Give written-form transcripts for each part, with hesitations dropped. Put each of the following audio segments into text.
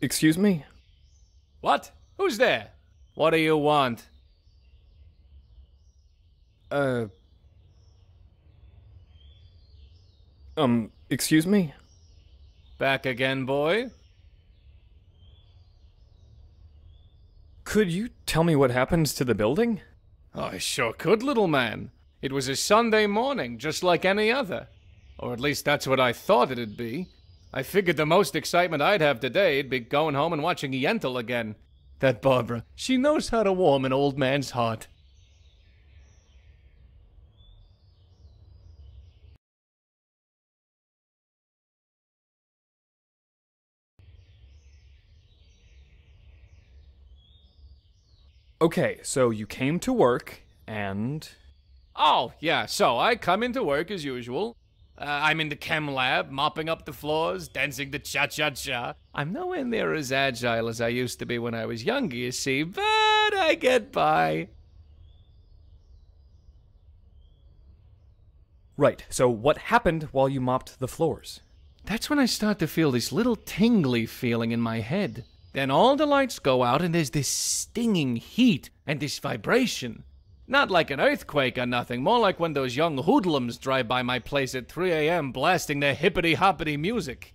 Excuse me? What? Who's there? What do you want? Excuse me? Back again, boy? Could you tell me what happens to the building? Oh, I sure could, little man. It was a Sunday morning, just like any other. Or at least that's what I thought it'd be. I figured the most excitement I'd have today'd be going home and watching Yentl again. That Barbara, she knows how to warm an old man's heart. Okay, so you came to work, and... Oh, yeah, so I come into work as usual. I'm in the chem lab, mopping up the floors, dancing the cha-cha-cha. I'm nowhere near as agile as I used to be when I was younger, you see, but I get by. Right, so what happened while you mopped the floors? That's when I start to feel this little tingly feeling in my head. Then all the lights go out and there's this stinging heat and this vibration. Not like an earthquake or nothing, more like when those young hoodlums drive by my place at 3 a.m. blasting their hippity-hoppity music.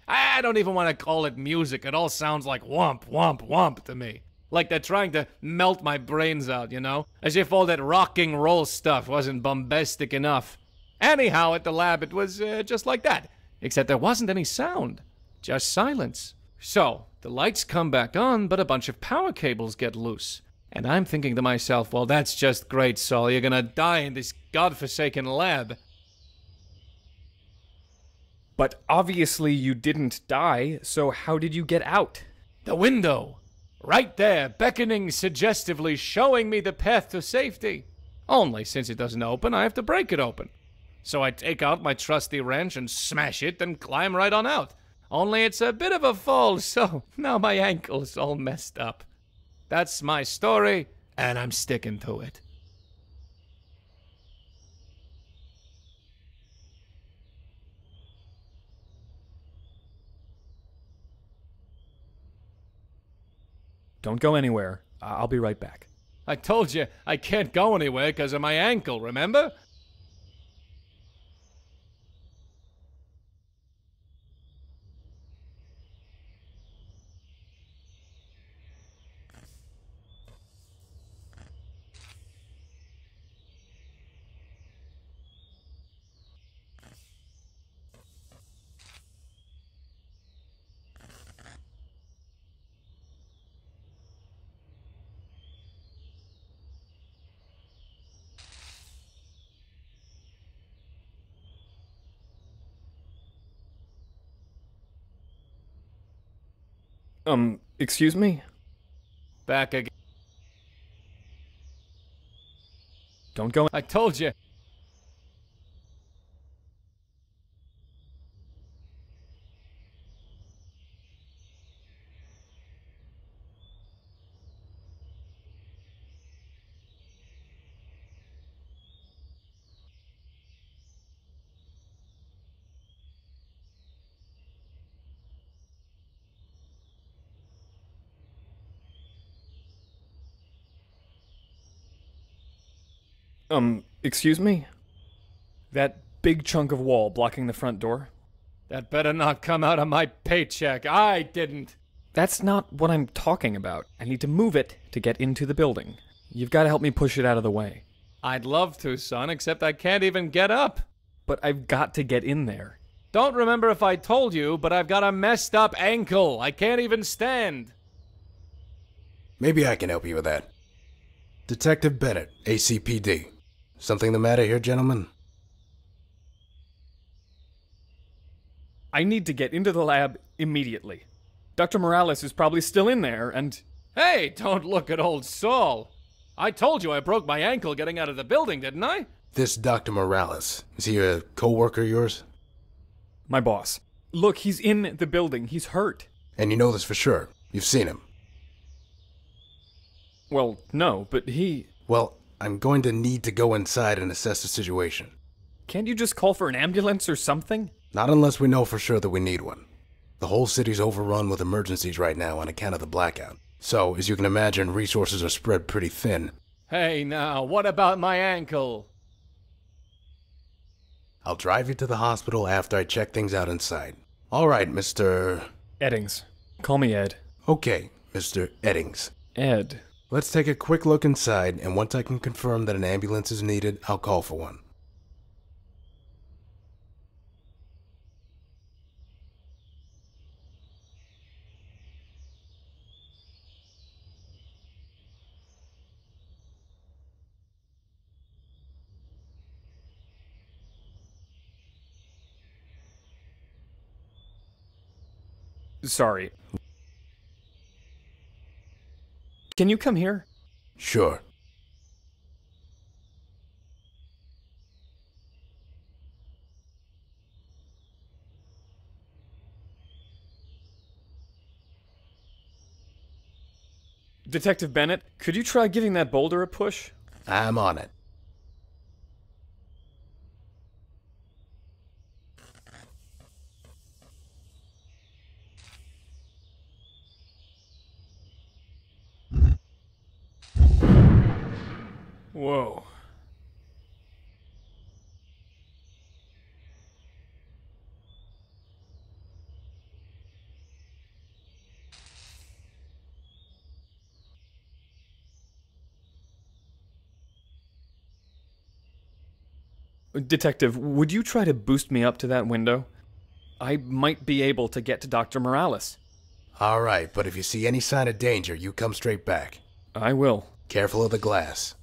I don't even want to call it music. It all sounds like womp, womp, womp to me. Like they're trying to melt my brains out, you know? As if all that rocking roll stuff wasn't bombastic enough. Anyhow, at the lab, it was just like that. Except there wasn't any sound. Just silence. So, the lights come back on, but a bunch of power cables get loose. And I'm thinking to myself, well, that's just great, Saul. You're gonna die in this godforsaken lab. But obviously you didn't die, so how did you get out? The window. Right there, beckoning suggestively, showing me the path to safety. Only, since it doesn't open, I have to break it open. So I take out my trusty wrench and smash it, then climb right on out. Only it's a bit of a fall, so now my ankle's all messed up. That's my story, and I'm sticking to it. Don't go anywhere. I'll be right back. I told you I can't go anywhere because of my ankle, remember? Excuse me? Back again. Don't go. I told you. Excuse me? That big chunk of wall blocking the front door? That better not come out of my paycheck. I didn't. That's not what I'm talking about. I need to move it to get into the building. You've got to help me push it out of the way. I'd love to, son, except I can't even get up. But I've got to get in there. Don't remember if I told you, but I've got a messed up ankle. I can't even stand. Maybe I can help you with that. Detective Bennett, ACPD. Something the matter here, gentlemen? I need to get into the lab immediately. Dr. Morales is probably still in there, and... Hey, don't look at old Saul. I told you I broke my ankle getting out of the building, didn't I? This Dr. Morales, is he a co-worker of yours? My boss. Look, he's in the building. He's hurt. And you know this for sure. You've seen him. Well, no, but he... Well, I'm going to need to go inside and assess the situation. Can't you just call for an ambulance or something? Not unless we know for sure that we need one. The whole city's overrun with emergencies right now on account of the blackout. So, as you can imagine, resources are spread pretty thin. Hey now, what about my ankle? I'll drive you to the hospital after I check things out inside. Alright, Mr. Eddings. Call me Ed. Okay, Mr. Eddings. Ed. Let's take a quick look inside, and once I can confirm that an ambulance is needed, I'll call for one. Sorry. Can you come here? Sure. Detective Bennett, could you try giving that boulder a push? I'm on it. Whoa. Detective, would you try to boost me up to that window? I might be able to get to Dr. Morales. Alright, but if you see any sign of danger, you come straight back. I will. Careful of the glass.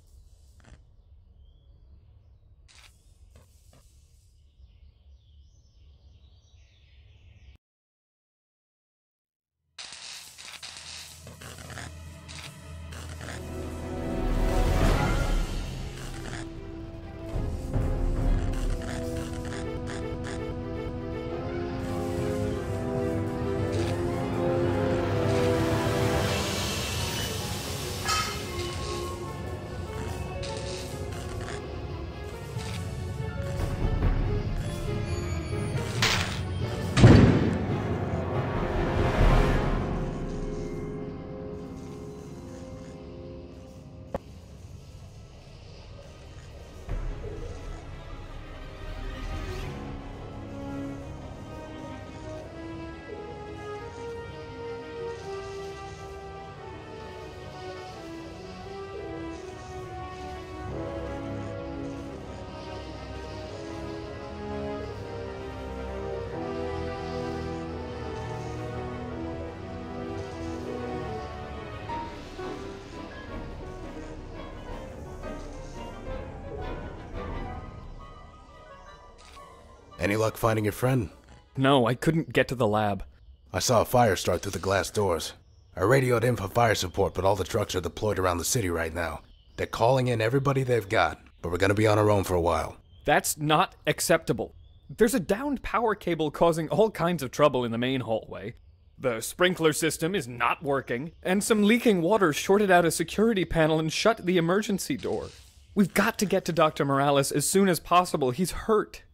Any luck finding your friend? No, I couldn't get to the lab. I saw a fire start through the glass doors. I radioed in for fire support, but all the trucks are deployed around the city right now. They're calling in everybody they've got, but we're gonna be on our own for a while. That's not acceptable. There's a downed power cable causing all kinds of trouble in the main hallway. The sprinkler system is not working, and some leaking water shorted out a security panel and shut the emergency door. We've got to get to Dr. Morales as soon as possible. He's hurt.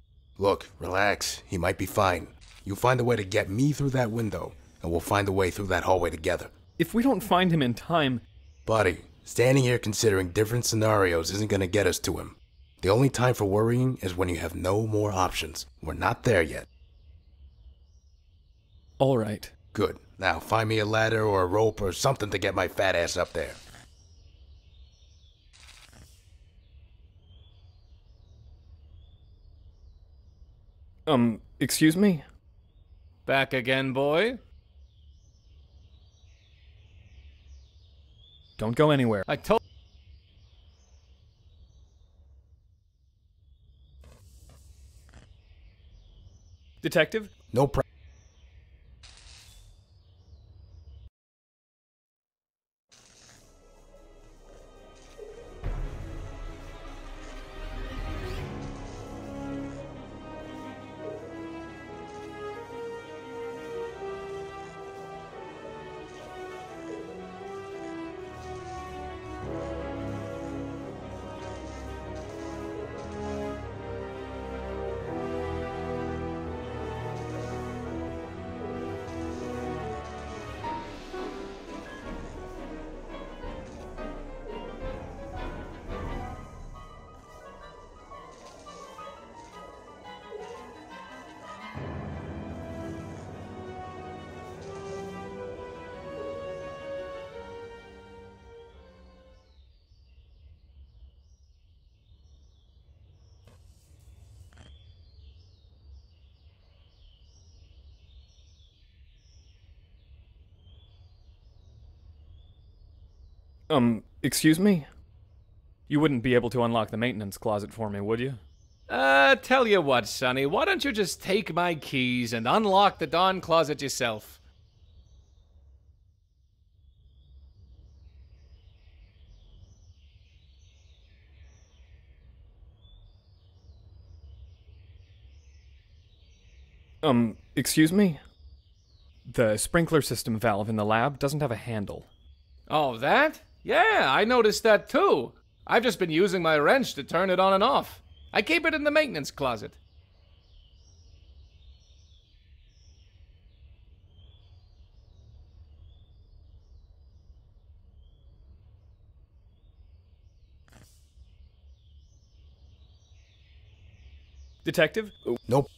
Look, relax. He might be fine. You find a way to get me through that window, and we'll find a way through that hallway together. If we don't find him in time... Buddy, standing here considering different scenarios isn't gonna get us to him. The only time for worrying is when you have no more options. We're not there yet. All right. Good. Now find me a ladder or a rope or something to get my fat ass up there. Excuse me? Back again, boy? Don't go anywhere. I told... Detective? No problem. Excuse me? You wouldn't be able to unlock the maintenance closet for me, would you? Tell you what, Sonny, why don't you just take my keys and unlock the darn closet yourself? Excuse me? The sprinkler system valve in the lab doesn't have a handle. Oh, that? Yeah, I noticed that too. I've just been using my wrench to turn it on and off. I keep it in the maintenance closet. Detective? Nope.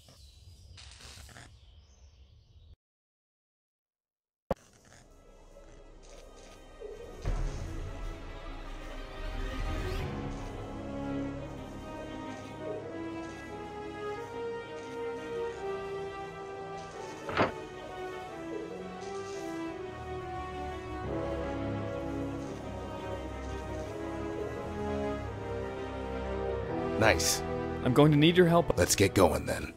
Nice. I'm going to need your help. Let's get going then.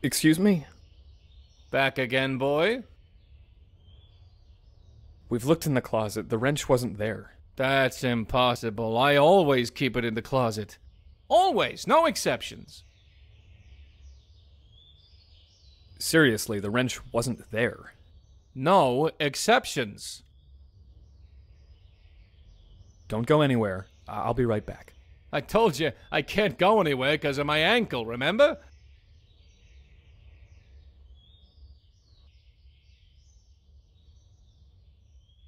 Excuse me? Back again, boy? We've looked in the closet. The wrench wasn't there. That's impossible. I always keep it in the closet. Always, no exceptions. Seriously, the wrench wasn't there. No exceptions. Don't go anywhere. I'll be right back. I told you I can't go anywhere because of my ankle, remember?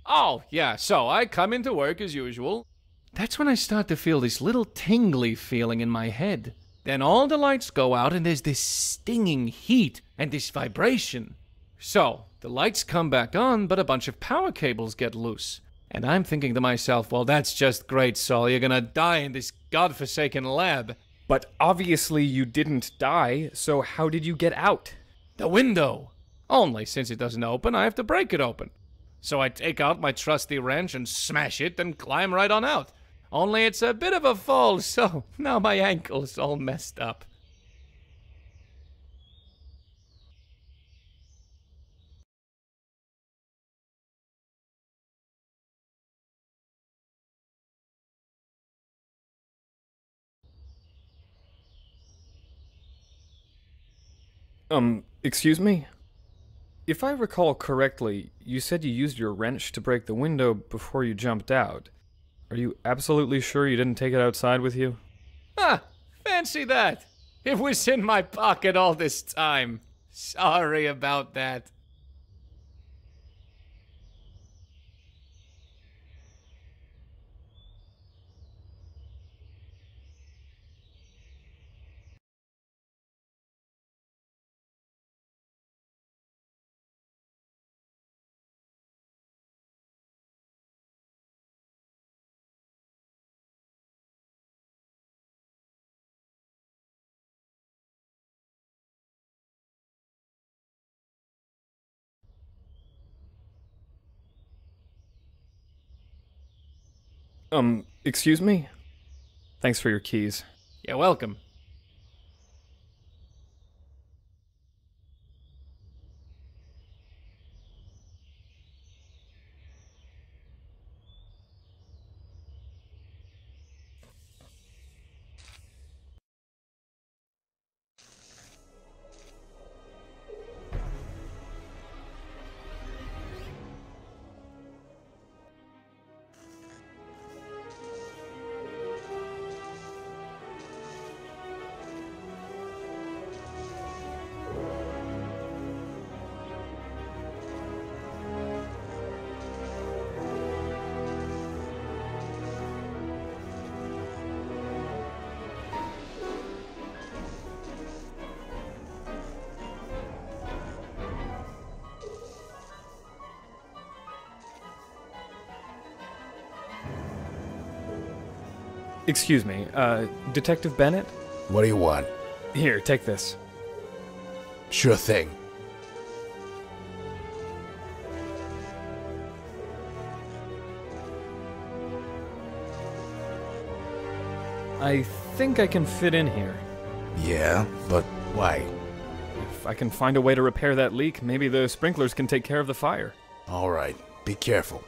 Oh, yeah, so I come into work as usual. That's when I start to feel this little tingly feeling in my head. Then all the lights go out and there's this stinging heat and this vibration. So, the lights come back on, but a bunch of power cables get loose. And I'm thinking to myself, well, that's just great, Saul. You're gonna die in this godforsaken lab. But obviously you didn't die, so how did you get out? The window. Only since it doesn't open, I have to break it open. So I take out my trusty wrench and smash it and climb right on out. Only it's a bit of a fall, so now my ankle's all messed up. Excuse me? If I recall correctly, you said you used your wrench to break the window before you jumped out. Are you absolutely sure you didn't take it outside with you? Ah, fancy that. It was in my pocket all this time. Sorry about that. Excuse me? Thanks for your keys. You're welcome. Excuse me, Detective Bennett? What do you want? Here, take this. Sure thing. I think I can fit in here. Yeah, but why? If I can find a way to repair that leak, maybe the sprinklers can take care of the fire. Alright, be careful.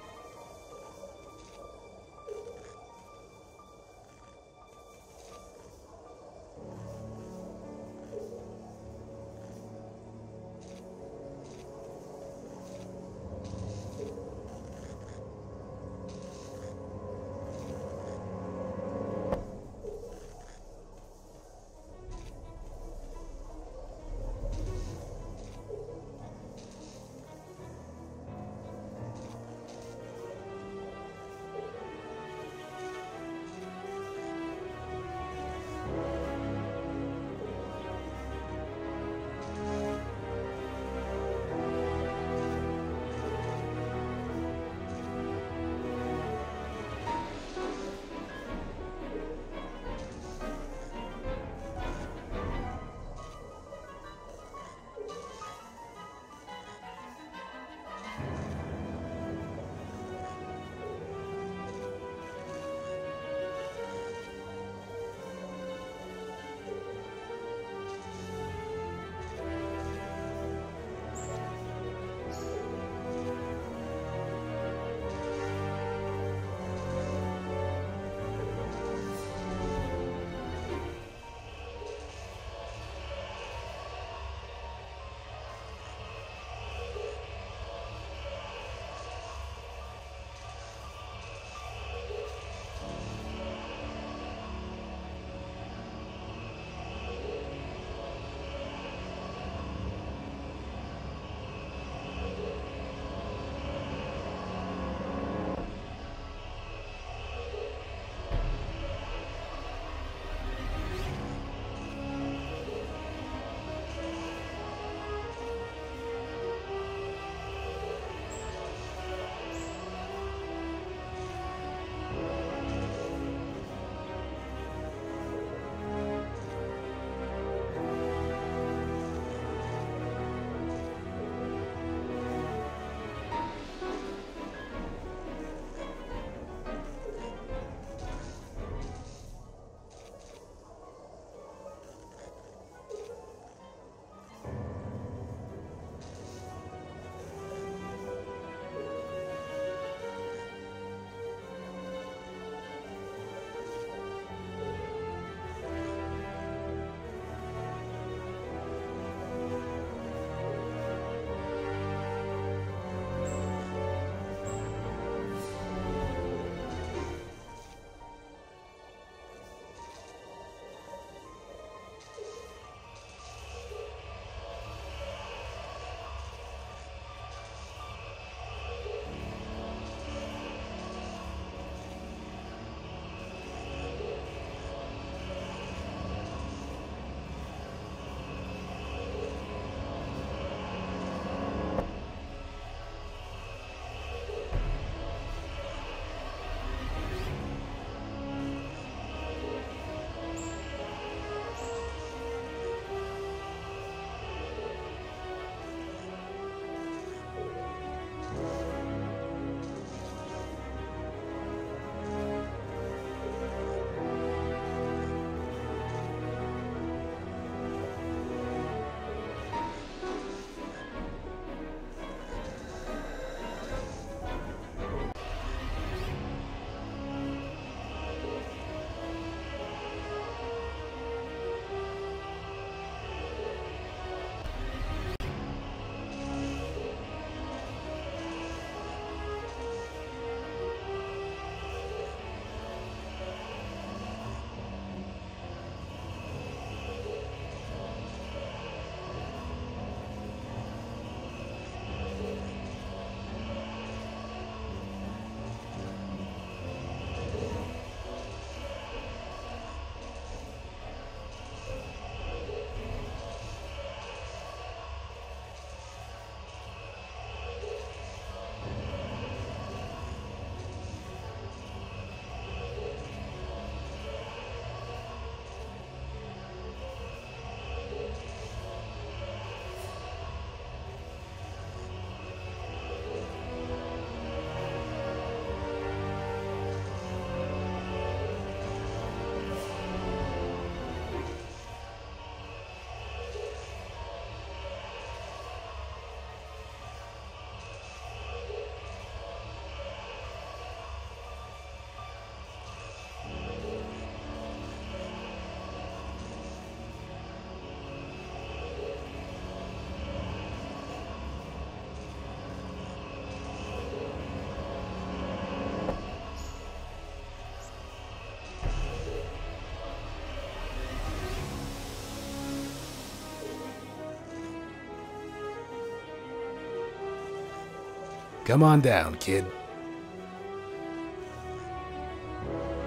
Come on down, kid.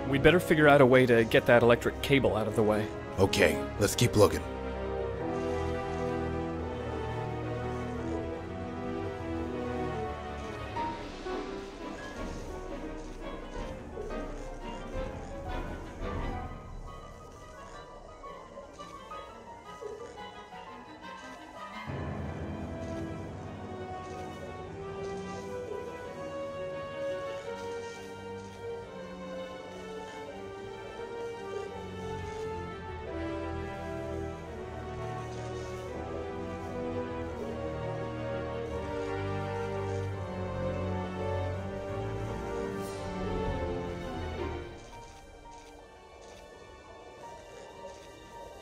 We'd better figure out a way to get that electric cable out of the way. Okay, let's keep looking.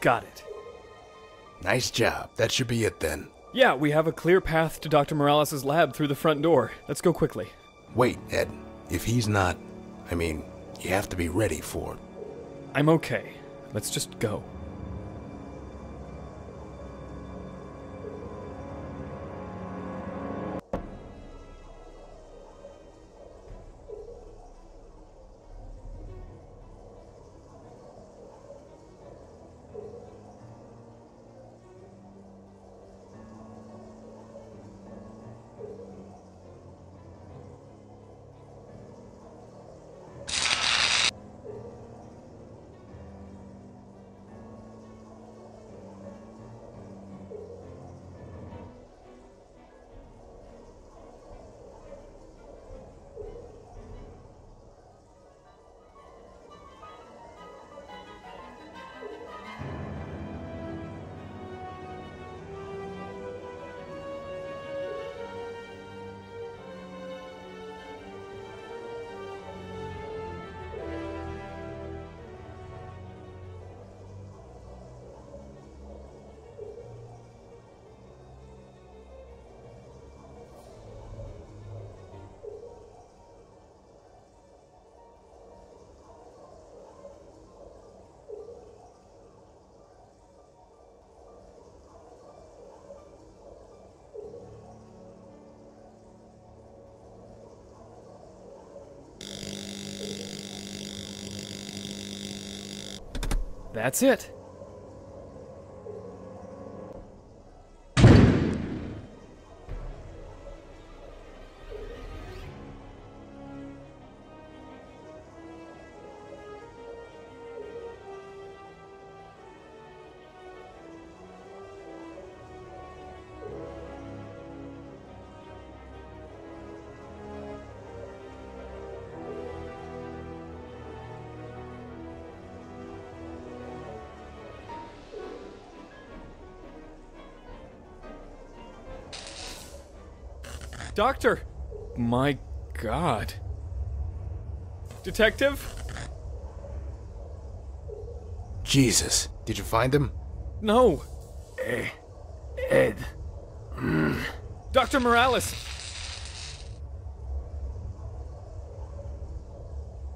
Got it. Nice job. That should be it then. Yeah, we have a clear path to Dr. Morales' lab through the front door. Let's go quickly. Wait, Ed. If he's not... I mean, you have to be ready for it. I'm okay. Let's just go. That's it. Doctor! My God. Detective? Jesus. Did you find him? No. Ed, Dr. Morales!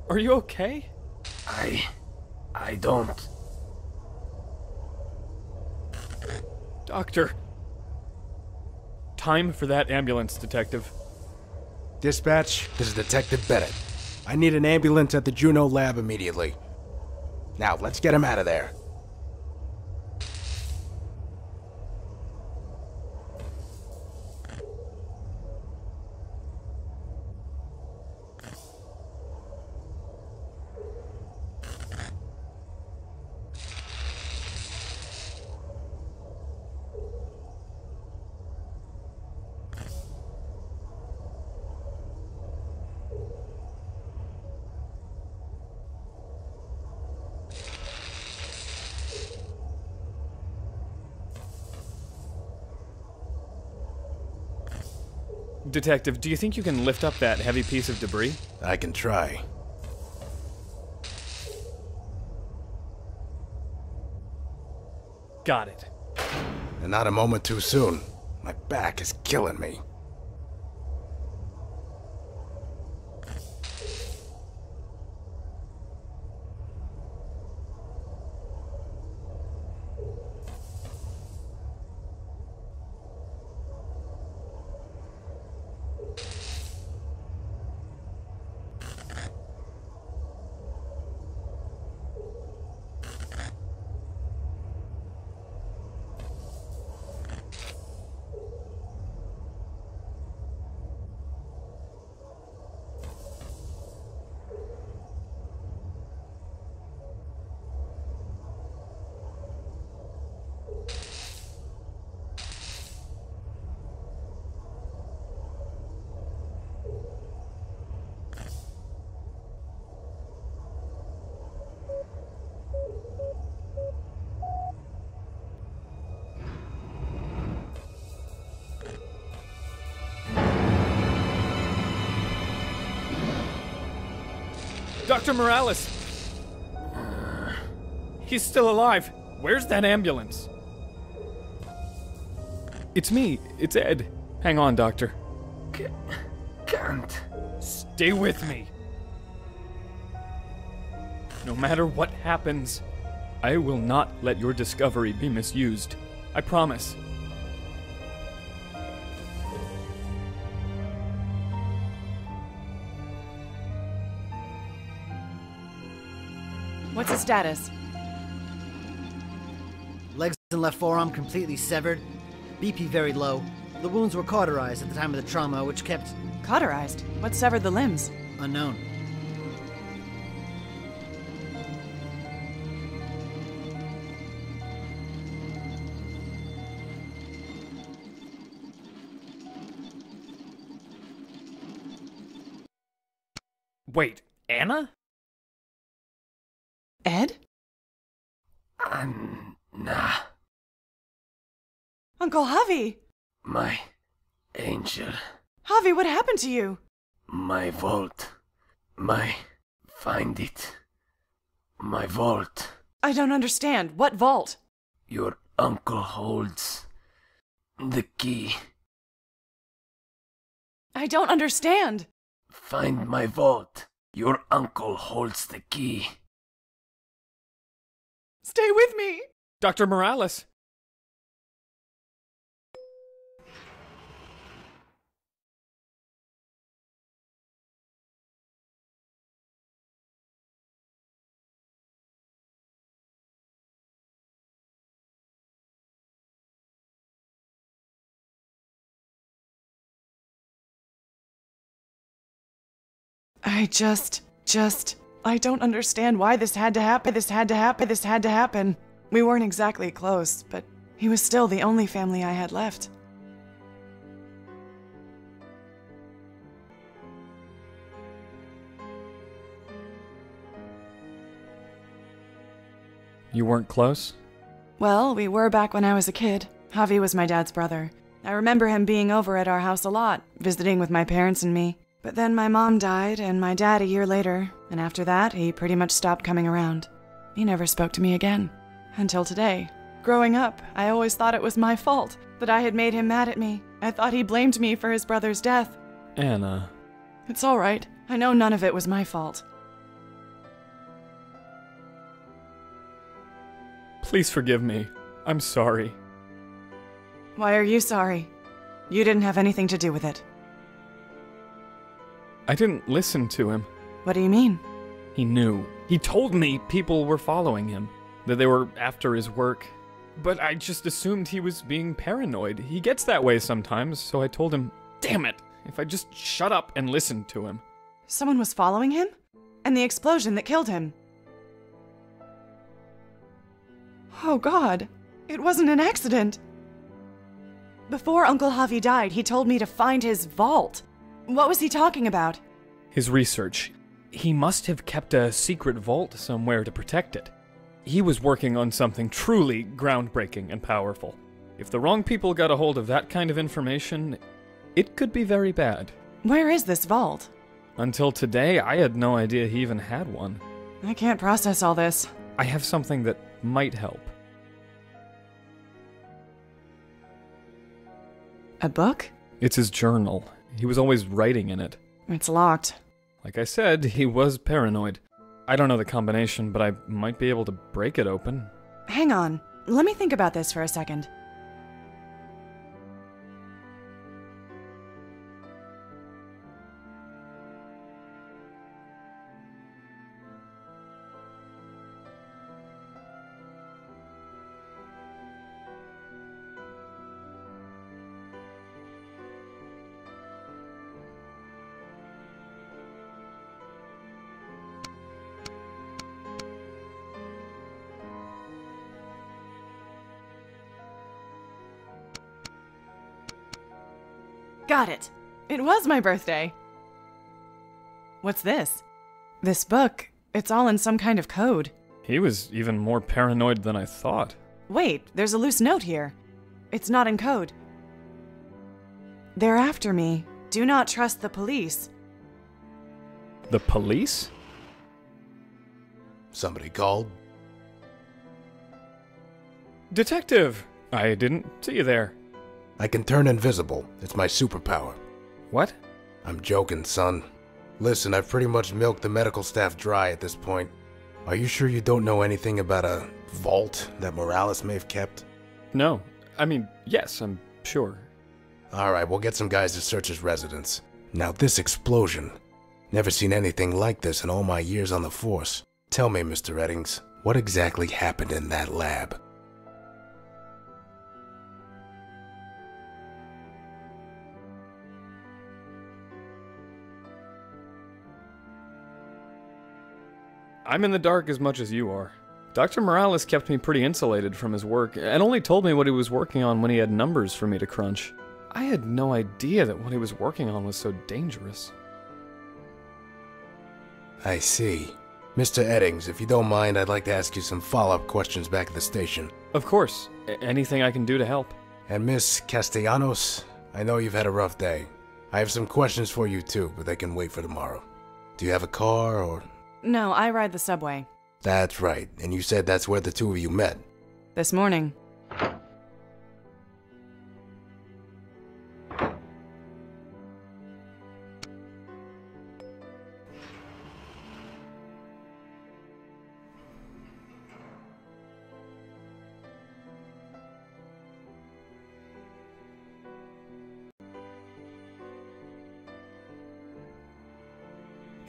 Are you okay? I don't. Doctor. Time for that ambulance, Detective. Dispatch, this is Detective Bennett. I need an ambulance at the Juno lab immediately. Now, let's get him out of there. Detective, do you think you can lift up that heavy piece of debris? I can try. Got it. And not a moment too soon. My back is killing me. Dr. Morales! He's still alive. Where's that ambulance? It's me. It's Ed. Hang on, Doctor. Can't. Stay with me. No matter what happens, I will not let your discovery be misused. I promise. What's his status? Legs and left forearm completely severed. BP very low. The wounds were cauterized at the time of the trauma, which kept... Cauterized? What severed the limbs? unknown. Wait, Anna? Ed? Nah. Uncle Javi! My angel. Javi, what happened to you? My vault. Find it. My vault. I don't understand. What vault? Your uncle holds the key. I don't understand. Find my vault. Your uncle holds the key. Stay with me. Dr. Morales. I don't understand why this had to happen. We weren't exactly close, but he was still the only family I had left. You weren't close? Well, we were back when I was a kid. Javi was my dad's brother. I remember him being over at our house a lot, visiting with my parents and me. But then my mom died, and my dad a year later, and after that, he pretty much stopped coming around. He never spoke to me again. Until today. Growing up, I always thought it was my fault, that I had made him mad at me. I thought he blamed me for his brother's death. Anna. It's all right. I know none of it was my fault. Please forgive me. I'm sorry. Why are you sorry? You didn't have anything to do with it. I didn't listen to him. What do you mean? He knew. He told me people were following him, that they were after his work. But I just assumed he was being paranoid. He gets that way sometimes, so I told him, damn it, if I just shut up and listened to him. Someone was following him? And the explosion that killed him? Oh God, it wasn't an accident. Before Uncle Javi died, he told me to find his vault. What was he talking about? His research. He must have kept a secret vault somewhere to protect it. He was working on something truly groundbreaking and powerful. If the wrong people got a hold of that kind of information, it could be very bad. Where is this vault? Until today, I had no idea he even had one. I can't process all this. I have something that might help. A book? It's his journal. He was always writing in it. It's locked. Like I said, he was paranoid. I don't know the combination, but I might be able to break it open. Hang on. Let me think about this for a second. Got it. It was my birthday. What's this? This book. It's all in some kind of code. He was even more paranoid than I thought. Wait, there's a loose note here. It's not in code. They're after me. Do not trust the police. The police? Somebody called? Detective! I didn't see you there. I can turn invisible. It's my superpower. What? I'm joking, son. Listen, I've pretty much milked the medical staff dry at this point. Are you sure you don't know anything about a vault that Morales may have kept? No. I mean, yes, I'm sure. Alright, we'll get some guys to search his residence. Now this explosion. Never seen anything like this in all my years on the force. Tell me, Mr. Eddings, what exactly happened in that lab? I'm in the dark as much as you are. Dr. Morales kept me pretty insulated from his work, and only told me what he was working on when he had numbers for me to crunch. I had no idea that what he was working on was so dangerous. I see. Mr. Eddings, if you don't mind, I'd like to ask you some follow-up questions back at the station. Of course. Anything I can do to help. And Miss Castellanos, I know you've had a rough day. I have some questions for you too, but they can wait for tomorrow. Do you have a car or... No, I ride the subway. That's right, and you said that's where the two of you met. This morning.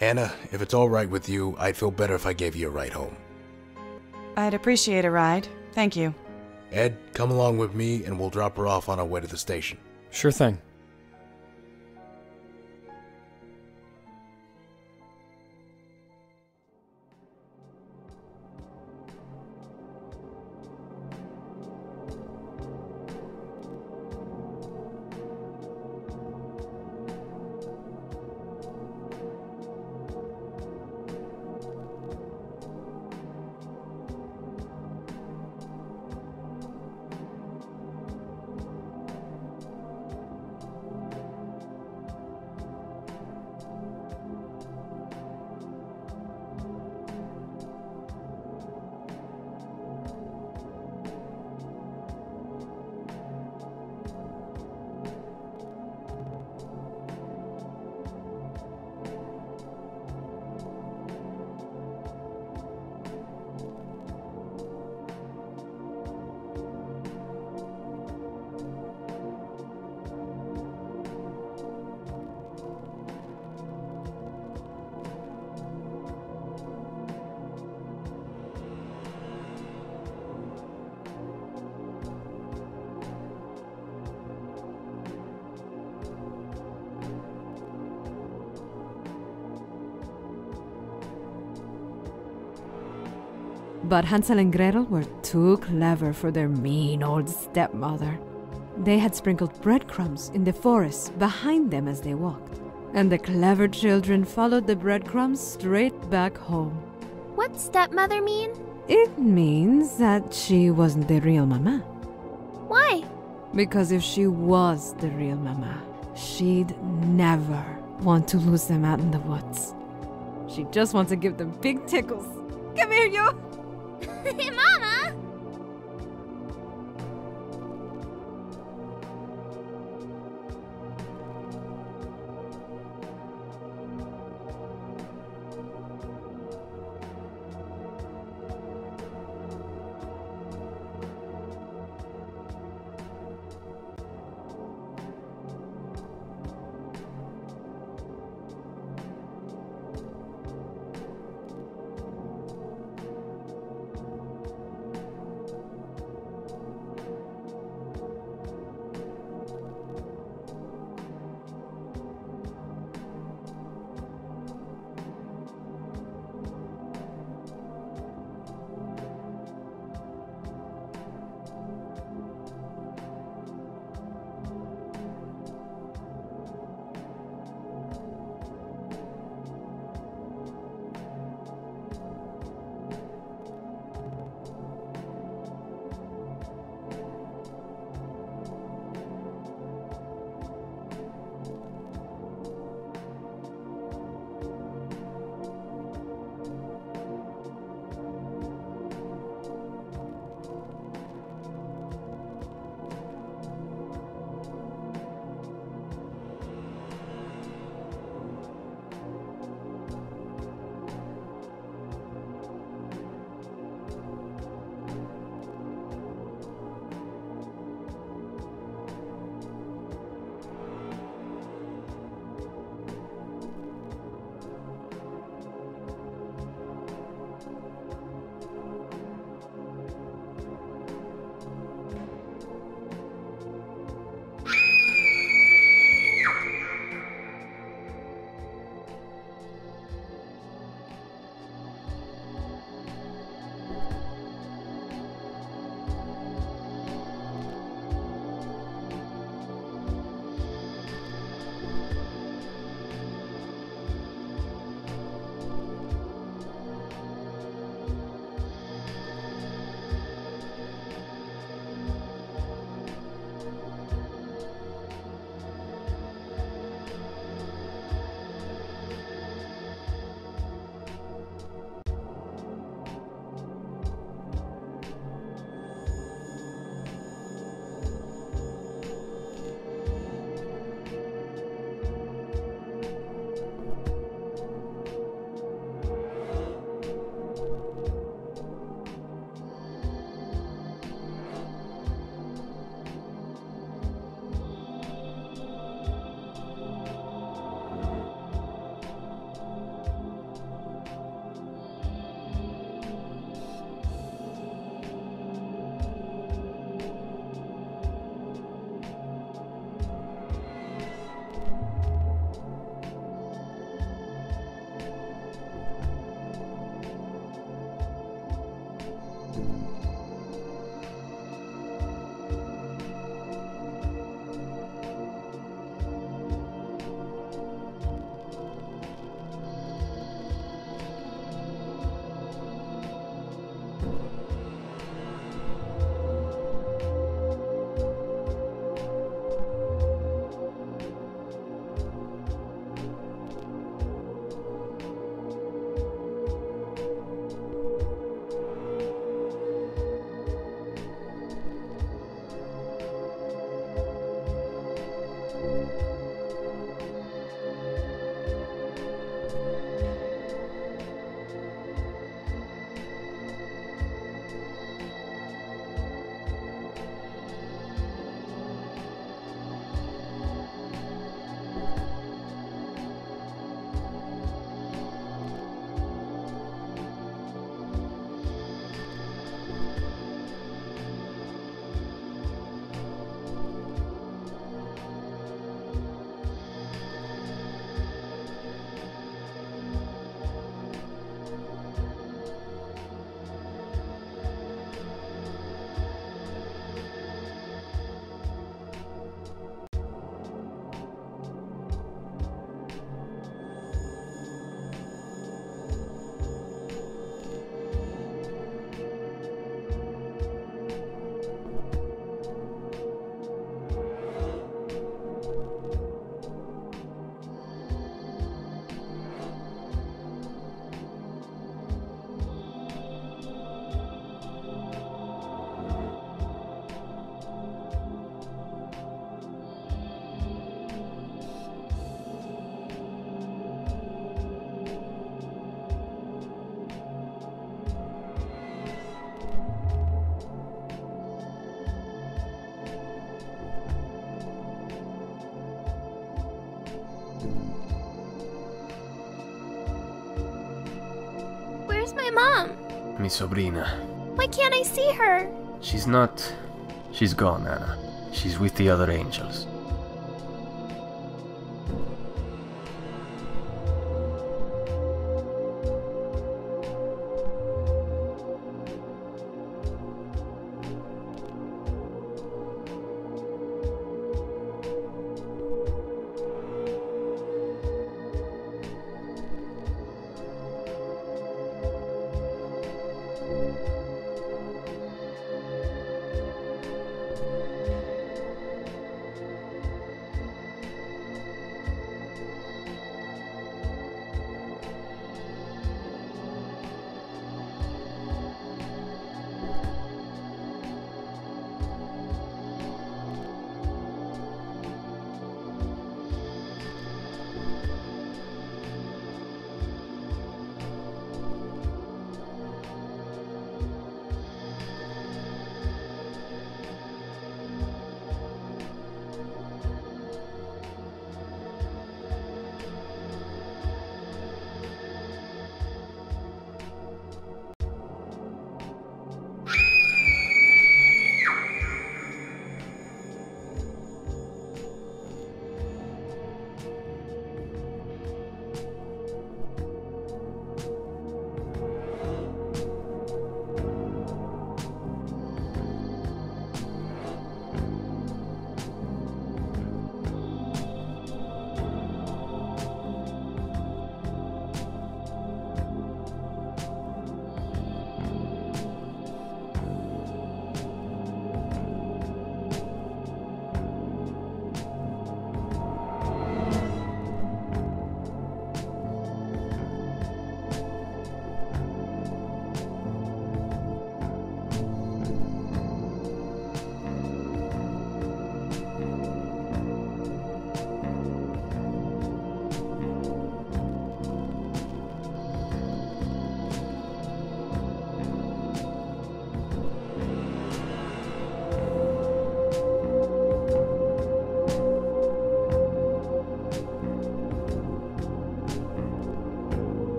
Anna, if it's alright with you, I'd feel better if I gave you a ride home. I'd appreciate a ride. Thank you. Ed, come along with me and we'll drop her off on our way to the station. Sure thing. But Hansel and Gretel were too clever for their mean old stepmother. They had sprinkled breadcrumbs in the forest behind them as they walked, and the clever children followed the breadcrumbs straight back home. What's stepmother mean? It means that she wasn't the real mama. Why? Because if she was the real mama, she'd never want to lose them out in the woods. She just wants to give them big tickles. Come here, you! Mama! Mom? Mi sobrina. Why can't I see her? She's not... She's gone, Anna. She's with the other angels.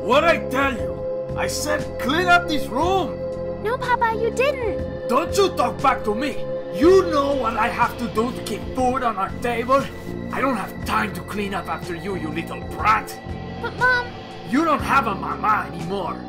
What'd I tell you? I said clean up this room! No, Papa, you didn't! Don't you talk back to me! You know what I have to do to keep food on our table? I don't have time to clean up after you, you little brat! But Mom... You don't have a mama anymore!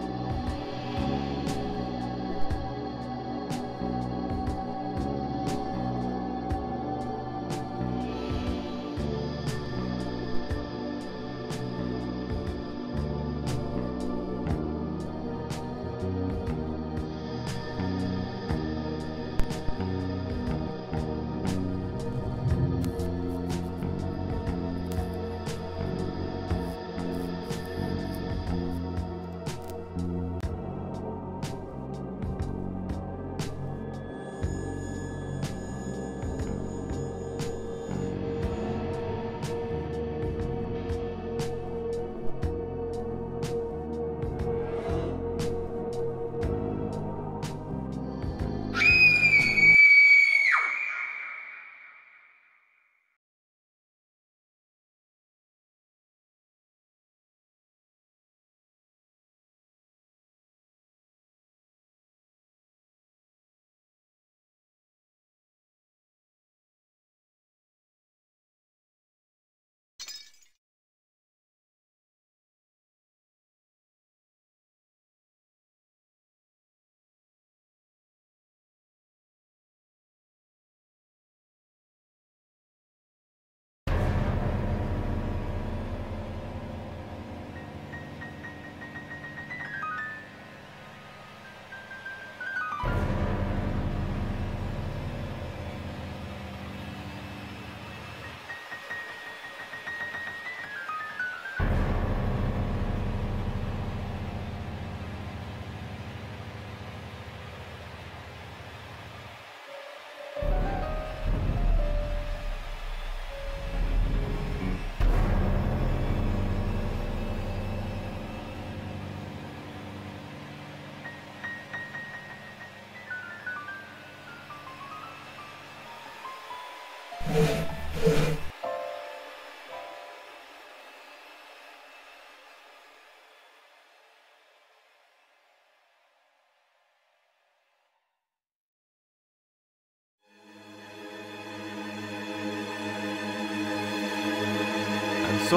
So,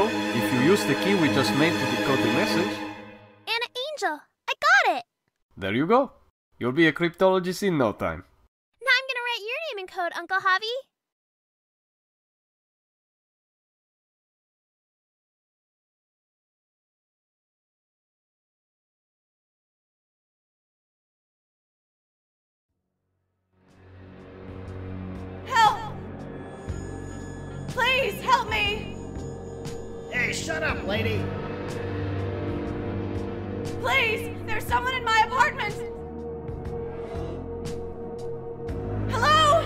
if you use the key we just made to decode the message... Anna Angel, I got it! There you go. You'll be a cryptologist in no time. Now I'm gonna write your name in code, Uncle Javi. Help! Please, help me! Hey, shut up, lady! Please! There's someone in my apartment! Hello?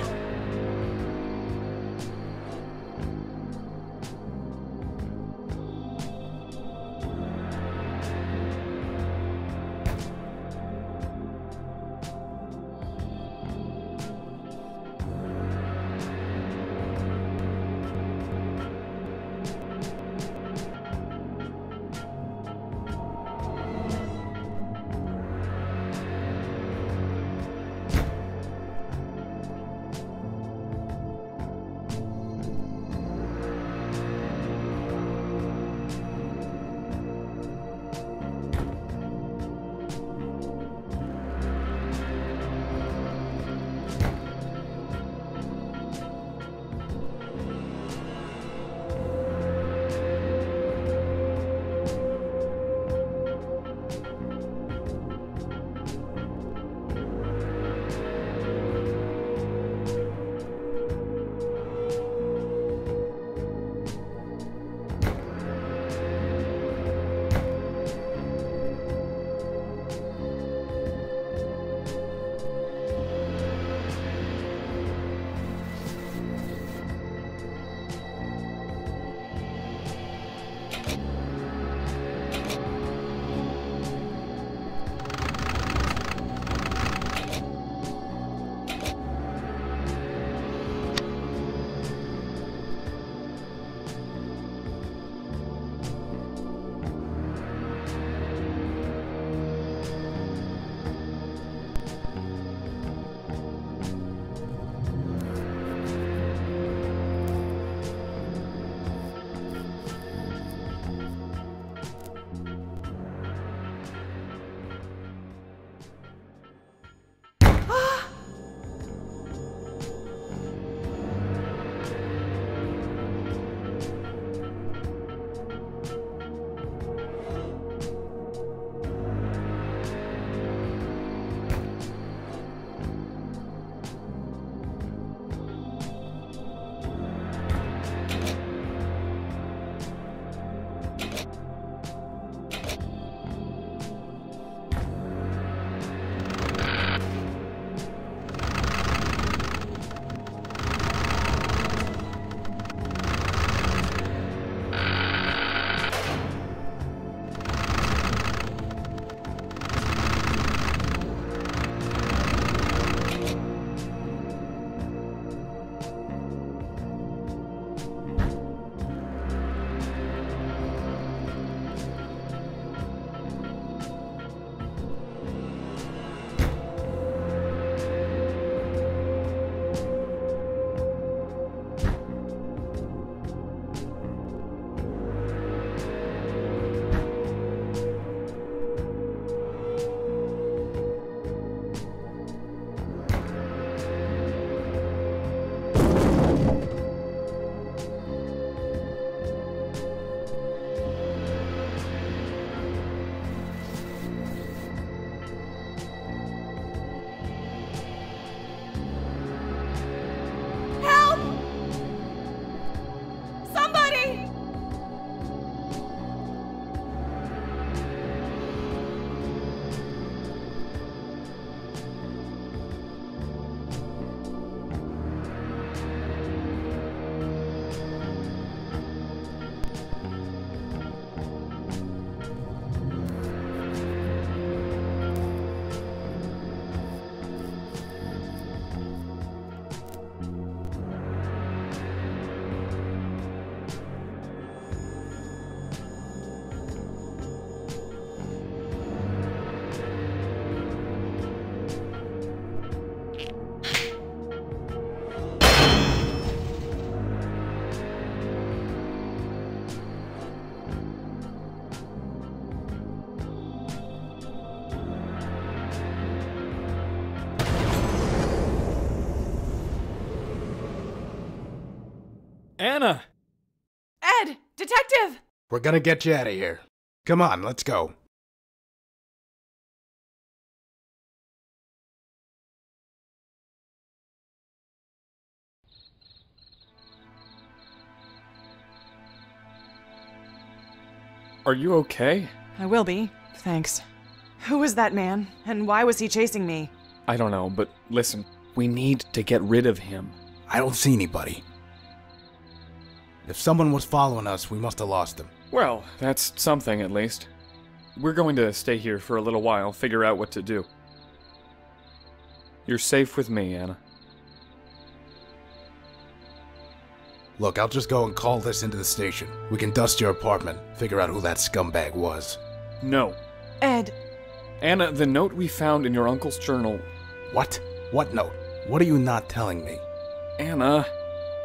Anna! Ed! Detective! We're gonna get you out of here. Come on, let's go. Are you okay? I will be, thanks. Who was that man, and why was he chasing me? I don't know, but listen, we need to get rid of him. I don't see anybody. If someone was following us, we must have lost him. Well, that's something at least. We're going to stay here for a little while, figure out what to do. You're safe with me, Anna. Look, I'll just go and call this into the station. We can dust your apartment, figure out who that scumbag was. No. Ed. Anna, the note we found in your uncle's journal... What? What note? What are you not telling me? Anna...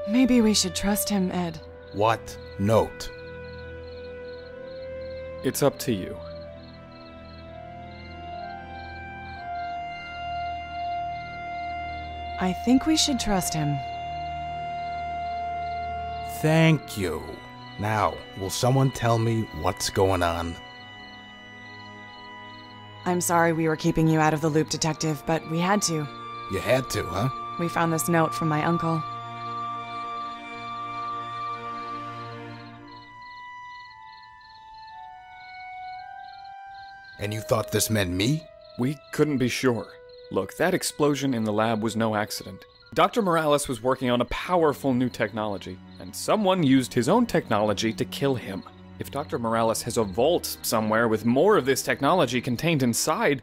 Maybe we should trust him, Ed. What note? It's up to you. I think we should trust him. Thank you. Now, will someone tell me what's going on? I'm sorry we were keeping you out of the loop, Detective, but we had to. You had to, huh? We found this note from my uncle. And you thought this meant me? We couldn't be sure. Look, that explosion in the lab was no accident. Dr. Morales was working on a powerful new technology, and someone used his own technology to kill him. If Dr. Morales has a vault somewhere with more of this technology contained inside,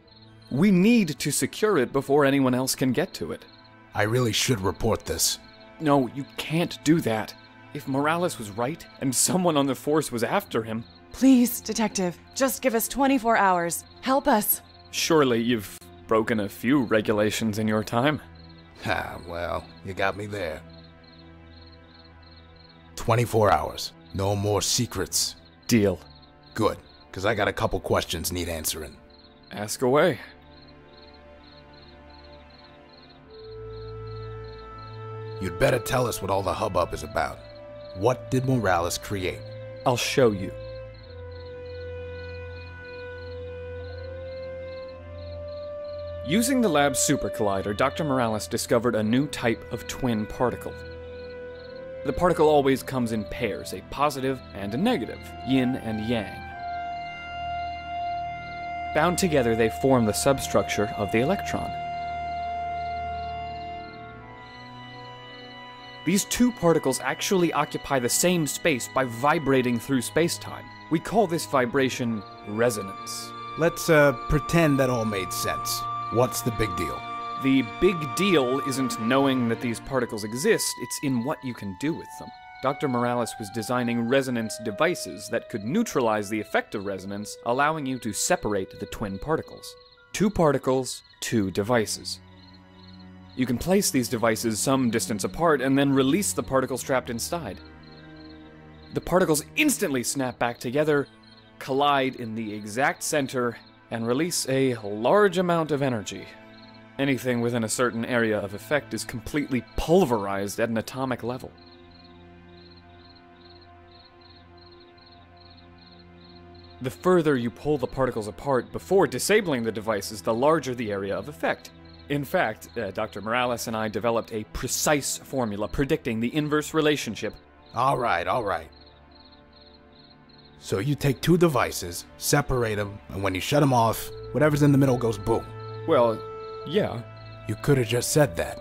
we need to secure it before anyone else can get to it. I really should report this. No, you can't do that. If Morales was right, and someone on the force was after him... Please, Detective, just give us 24 hours. Help us. Surely you've broken a few regulations in your time. Ah, well, you got me there. 24 hours. No more secrets. Deal. Good, because I got a couple questions need answering. Ask away. You'd better tell us what all the hubbub is about. What did Morales create? I'll show you. Using the lab's super collider, Dr. Morales discovered a new type of twin particle. The particle always comes in pairs, a positive and a negative, yin and yang. Bound together, they form the substructure of the electron. These two particles actually occupy the same space by vibrating through space-time. We call this vibration resonance. Let's, pretend that all made sense. What's the big deal? The big deal isn't knowing that these particles exist, it's in what you can do with them. Dr. Morales was designing resonance devices that could neutralize the effect of resonance, allowing you to separate the twin particles. Two particles, two devices. You can place these devices some distance apart and then release the particles trapped inside. The particles instantly snap back together, collide in the exact center, and release a large amount of energy. Anything within a certain area of effect is completely pulverized at an atomic level. The further you pull the particles apart before disabling the devices, the larger the area of effect. In fact, Dr. Morales and I developed a precise formula predicting the inverse relationship. All right. So you take two devices, separate them, and when you shut them off, whatever's in the middle goes boom. Well, yeah. You could have just said that.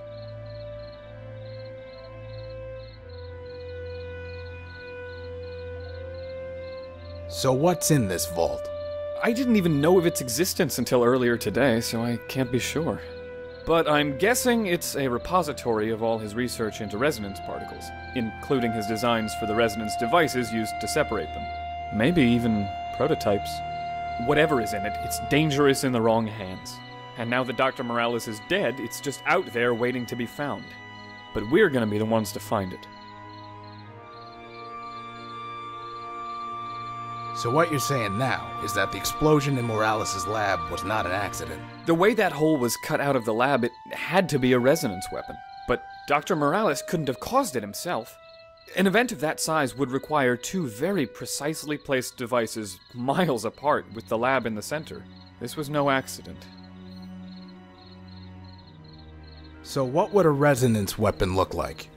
So what's in this vault? I didn't even know of its existence until earlier today, so I can't be sure. But I'm guessing it's a repository of all his research into resonance particles, including his designs for the resonance devices used to separate them. Maybe even prototypes. Whatever is in it, it's dangerous in the wrong hands. And now that Dr. Morales is dead, it's just out there waiting to be found. But we're gonna be the ones to find it. So what you're saying now is that the explosion in Morales' lab was not an accident. The way that hole was cut out of the lab, it had to be a resonance weapon. But Dr. Morales couldn't have caused it himself. An event of that size would require two very precisely placed devices miles apart with the lab in the center. This was no accident. So what would a resonance weapon look like?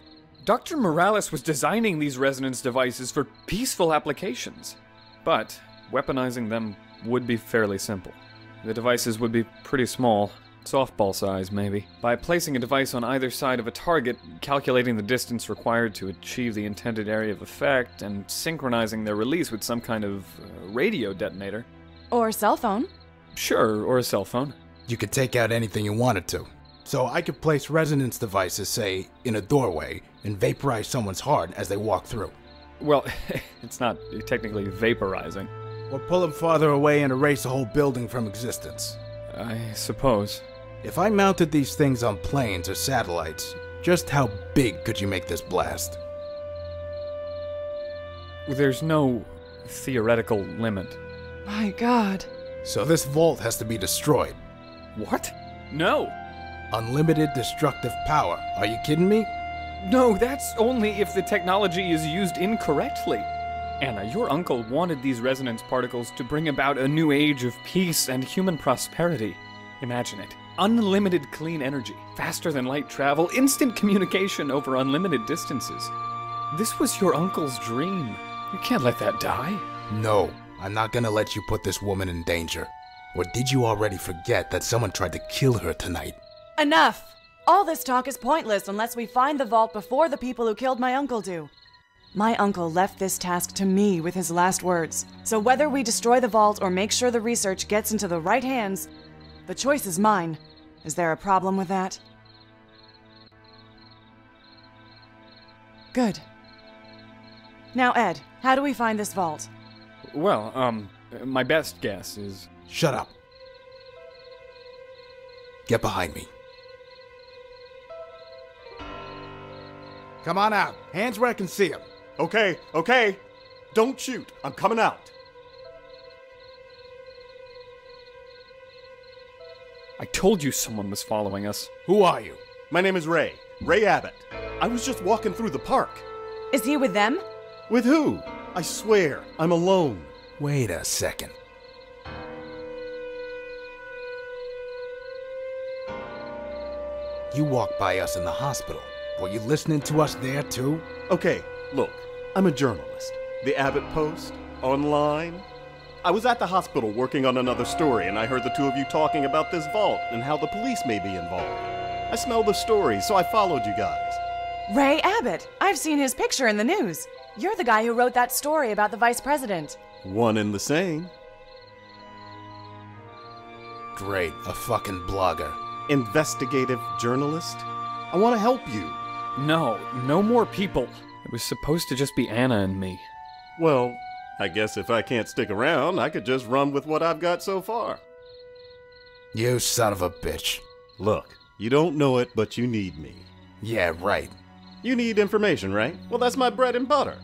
Dr. Morales was designing these resonance devices for peaceful applications, but weaponizing them would be fairly simple. The devices would be pretty small, softball size maybe. By placing a device on either side of a target, calculating the distance required to achieve the intended area of effect, and synchronizing their release with some kind of radio detonator. Or cell phone. Sure, or a cell phone. You could take out anything you wanted to. So I could place resonance devices, say, in a doorway, and vaporize someone's heart as they walk through. Well, it's not technically vaporizing. Or pull them farther away and erase a whole building from existence. I suppose. If I mounted these things on planes or satellites, just how big could you make this blast? There's no theoretical limit. My God. So this vault has to be destroyed. What? No! Unlimited destructive power. Are you kidding me? No, that's only if the technology is used incorrectly. Anna, your uncle wanted these resonance particles to bring about a new age of peace and human prosperity. Imagine it. Unlimited clean energy, faster than light travel, instant communication over unlimited distances. This was your uncle's dream. You can't let that die. No, I'm not gonna let you put this woman in danger. Or did you already forget that someone tried to kill her tonight? Enough! All this talk is pointless unless we find the vault before the people who killed my uncle do. My uncle left this task to me with his last words. So whether we destroy the vault or make sure the research gets into the right hands, the choice is mine. Is there a problem with that? Good. Now, Ed, how do we find this vault? Well, my best guess is... Shut up. Get behind me. Come on out. Hands where I can see them. Okay, okay. Don't shoot. I'm coming out. I told you someone was following us. Who are you? My name is Ray. Ray Abbott. I was just walking through the park. Is he with them? With who? I swear, I'm alone. Wait a second. You walked by us in the hospital. Were you listening to us there too? Okay, look, I'm a journalist. The Abbott Post, online. I was at the hospital working on another story, and I heard the two of you talking about this vault and how the police may be involved. I smelled the story, so I followed you guys. Ray Abbott! I've seen his picture in the news. You're the guy who wrote that story about the vice president. One and the same. Great, a fucking blogger. Investigative journalist? I want to help you. No, no more people. It was supposed to just be Anna and me. Well, I guess if I can't stick around, I could just run with what I've got so far. You son of a bitch. Look, you don't know it, but you need me. Yeah, right. You need information, right? Well, that's my bread and butter.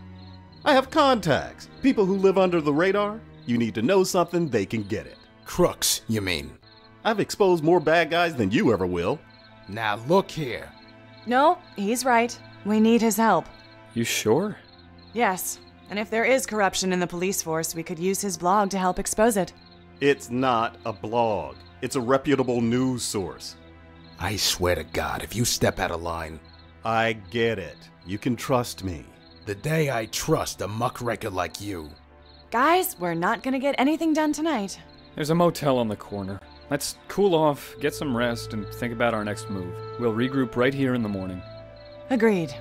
I have contacts. People who live under the radar. You need to know something, they can get it. Crooks, you mean? I've exposed more bad guys than you ever will. Now look here. No, he's right. We need his help. You sure? Yes, and if there is corruption in the police force, we could use his blog to help expose it. It's not a blog. It's a reputable news source. I swear to God, if you step out of line... I get it. You can trust me. The day I trust a muckraker like you. Guys, we're not gonna get anything done tonight. There's a motel on the corner. Let's cool off, get some rest, and think about our next move. We'll regroup right here in the morning. Agreed.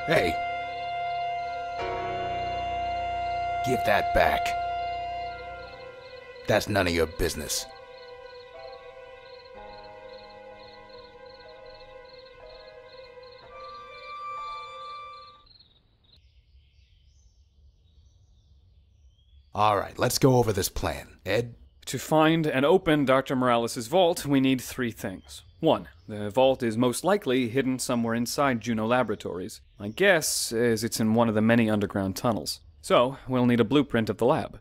Hey. Give that back. That's none of your business. All right, let's go over this plan. Ed? To find and open Dr. Morales' vault, we need 3 things. 1. The vault is most likely hidden somewhere inside Juno Laboratories. My guess is it's in one of the many underground tunnels. So, we'll need a blueprint of the lab.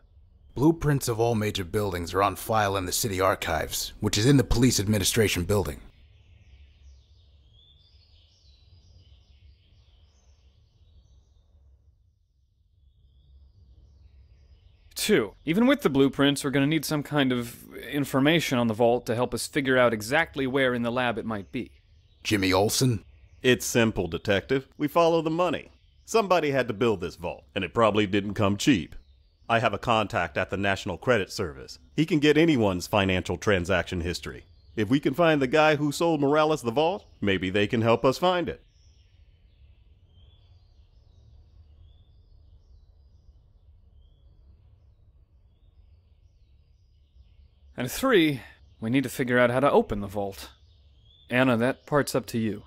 Blueprints of all major buildings are on file in the city archives, which is in the police administration building. Two, even with the blueprints, we're going to need some kind of information on the vault to help us figure out exactly where in the lab it might be. Jimmy Olsen? It's simple, Detective. We follow the money. Somebody had to build this vault, and it probably didn't come cheap. I have a contact at the National Credit Service. He can get anyone's financial transaction history. If we can find the guy who sold Morales the vault, maybe they can help us find it. And 3, we need to figure out how to open the vault. Anna, that part's up to you.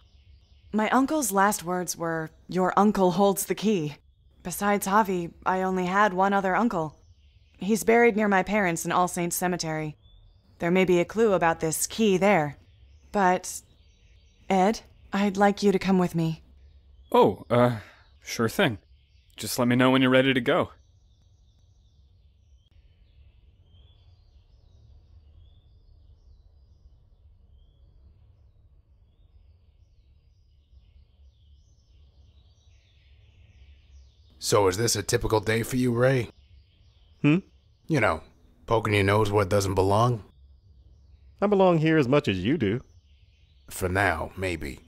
My uncle's last words were, "Your uncle holds the key." Besides Javi, I only had one other uncle. He's buried near my parents in All Saints Cemetery. There may be a clue about this key there. But, Ed, I'd like you to come with me. Oh, sure thing. Just let me know when you're ready to go. So is this a typical day for you, Ray? Hmm? You know, poking your nose where it doesn't belong? I belong here as much as you do. For now, maybe.